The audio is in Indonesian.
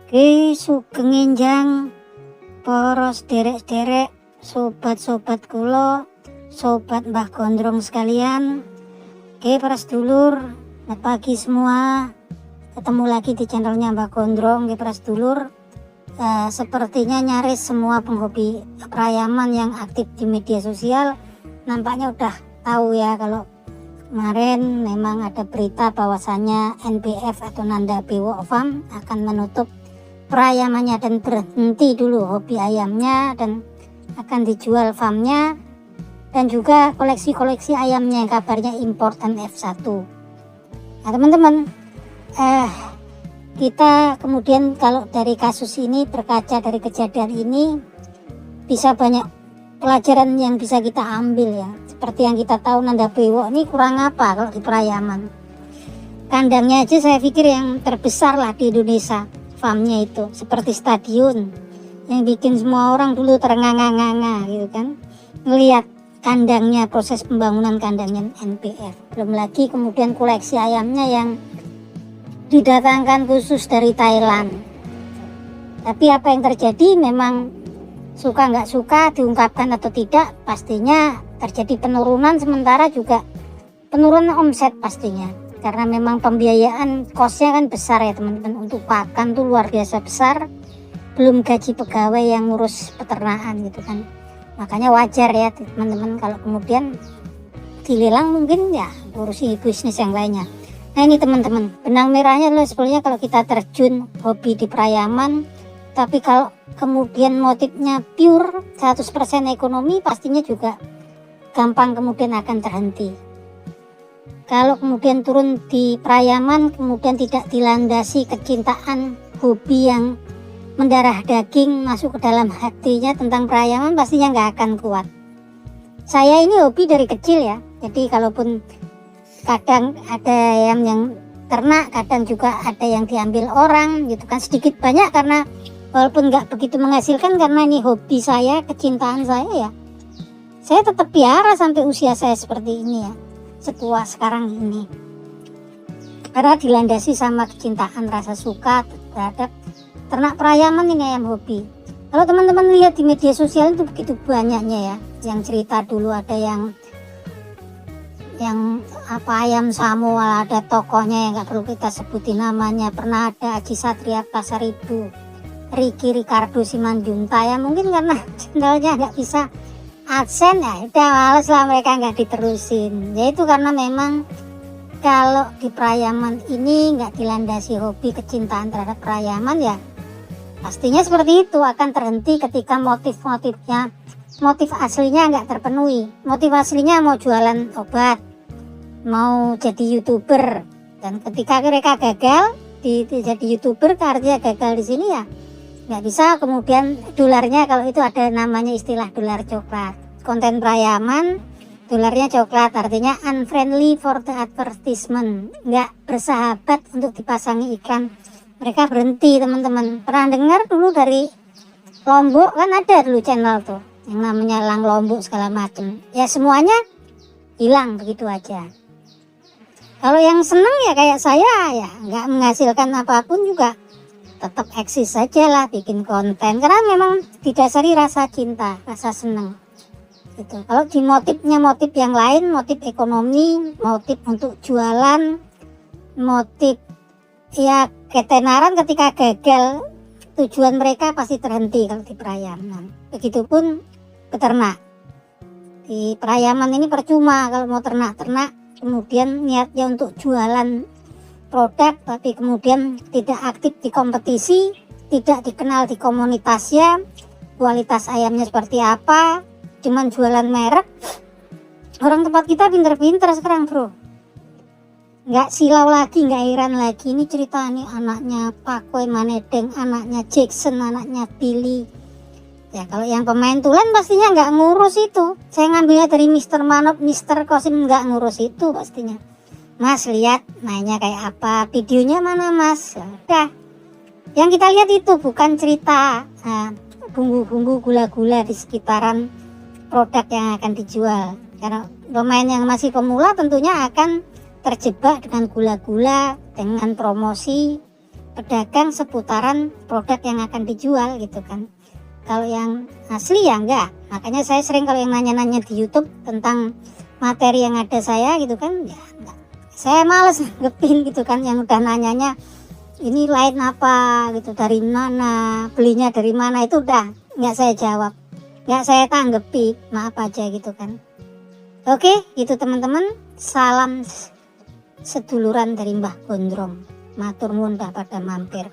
Oke, sugeng enjang para sederek-sederek, sobat-sobat kula, sobat Mbah Gondrong sekalian. Oke, para sedulur, selamat pagi semua. Ketemu lagi di channelnya Mbah Gondrong. Oke, para sedulur, sepertinya nyaris semua penghobi perayaman yang aktif di media sosial nampaknya udah tahu ya kalau kemarin memang ada berita bahwasannya NBF atau Nanda Bewo Farm akan menutup perayamannya dan berhenti dulu hobi ayamnya dan akan dijual farmnya dan juga koleksi-koleksi ayamnya yang kabarnya importan F1. Nah teman-teman, kita kemudian kalau dari kasus ini, berkaca dari kejadian ini, bisa banyak pelajaran yang bisa kita ambil ya. Seperti yang kita tahu, Nanda Bewo ini kurang apa kalau di perayaman. Kandangnya aja saya pikir yang terbesar lah di Indonesia, farmnya itu seperti stadion yang bikin semua orang dulu terengah-engah gitu kan, ngelihat kandangnya, proses pembangunan kandangnya NBF. Belum lagi kemudian koleksi ayamnya yang didatangkan khusus dari Thailand. Tapi apa yang terjadi, memang suka nggak suka, diungkapkan atau tidak, pastinya terjadi penurunan, sementara juga penurunan omset pastinya. Karena memang pembiayaan kosnya kan besar ya teman-teman, untuk pakan tuh luar biasa besar, belum gaji pegawai yang ngurus peternakan gitu kan. Makanya wajar ya teman-teman kalau kemudian dilelang, mungkin ya ngurusi bisnis yang lainnya. Nah ini teman-teman, benang merahnya adalah sebenarnya kalau kita terjun hobi di perayaman, tapi kalau kemudian motifnya pure 100% ekonomi, pastinya juga gampang kemudian akan terhenti. Kalau kemudian turun di perayaman kemudian tidak dilandasi kecintaan hobi yang mendarah daging masuk ke dalam hatinya tentang perayaman, pastinya nggak akan kuat. Saya ini hobi dari kecil ya, jadi kalaupun kadang ada yang ternak, kadang juga ada yang diambil orang gitu kan, sedikit banyak, karena walaupun nggak begitu menghasilkan, karena ini hobi saya, kecintaan saya ya, saya tetap piara sampai usia saya seperti ini ya, setua sekarang ini, karena dilandasi sama kecintaan, rasa suka terhadap ternak perayaman ini ayam hobi. Kalau teman-teman lihat di media sosial itu begitu banyaknya ya, yang cerita dulu ada yang apa ayam Samuel, ada tokohnya yang nggak perlu kita sebutin namanya, pernah ada Aji Satria Pasaribu, Ricky Ricardo Simanjunta ya, mungkin karena channelnya nggak bisa adsense ya udah males lah mereka nggak diterusin. Yaitu karena memang kalau di perayaman ini nggak dilandasi hobi, kecintaan terhadap perayaman ya, pastinya seperti itu akan terhenti ketika motif aslinya nggak terpenuhi. Motif aslinya mau jualan obat, mau jadi YouTuber, dan ketika mereka gagal jadi YouTuber, artinya gagal di sini ya nggak bisa kemudian dolarnya, kalau itu ada namanya istilah dolar coklat. Konten perayaman dolarnya coklat, artinya unfriendly for the advertisement, nggak bersahabat untuk dipasangi iklan. Mereka berhenti teman-teman. Pernah dengar dulu dari Lombok kan, ada dulu channel tuh yang namanya Lang Lombok segala macam ya, semuanya hilang begitu aja. Kalau yang senang ya kayak saya ya, nggak menghasilkan apapun juga tetap eksis saja lah, bikin konten, karena memang didasari rasa cinta, rasa senang gitu. Kalau di motifnya motif yang lain, motif ekonomi, motif untuk jualan, motif ya ketenaran, ketika gagal tujuan mereka pasti terhenti kalau di perayaman. Begitupun peternak. Di perayaman ini percuma kalau mau ternak-ternak kemudian niatnya untuk jualan produk, tapi kemudian tidak aktif di kompetisi, tidak dikenal di komunitasnya, kualitas ayamnya seperti apa, cuman jualan merek. Orang tempat kita pinter-pinter sekarang bro, nggak silau lagi, nggak heran lagi. Ini cerita nih anaknya Pakoy Manedeng, anaknya Jackson, anaknya Billy ya. Kalau yang pemain tulen pastinya nggak ngurus itu. Saya ngambilnya dari Mr. Manop, Mr. Kosim, nggak ngurus itu pastinya. Mas lihat mainnya kayak apa, videonya mana mas, udah yang kita lihat itu bukan cerita bumbu-bumbu gula-gula di sekitaran produk yang akan dijual. Karena pemain yang masih pemula tentunya akan terjebak dengan gula-gula, dengan promosi, pedagang seputaran produk yang akan dijual gitu kan. Kalau yang asli ya enggak. Makanya saya sering kalau yang nanya-nanya di YouTube tentang materi yang ada saya gitu kan, ya enggak. Saya males nanggepin gitu kan, yang udah nanyanya ini lain apa gitu, dari mana, belinya dari mana, itu udah enggak saya jawab, enggak saya tanggepi, maaf aja gitu kan. Oke, itu teman-teman, salam seduluran dari Mbah Gondrong. Matur nuwun dah pada mampir.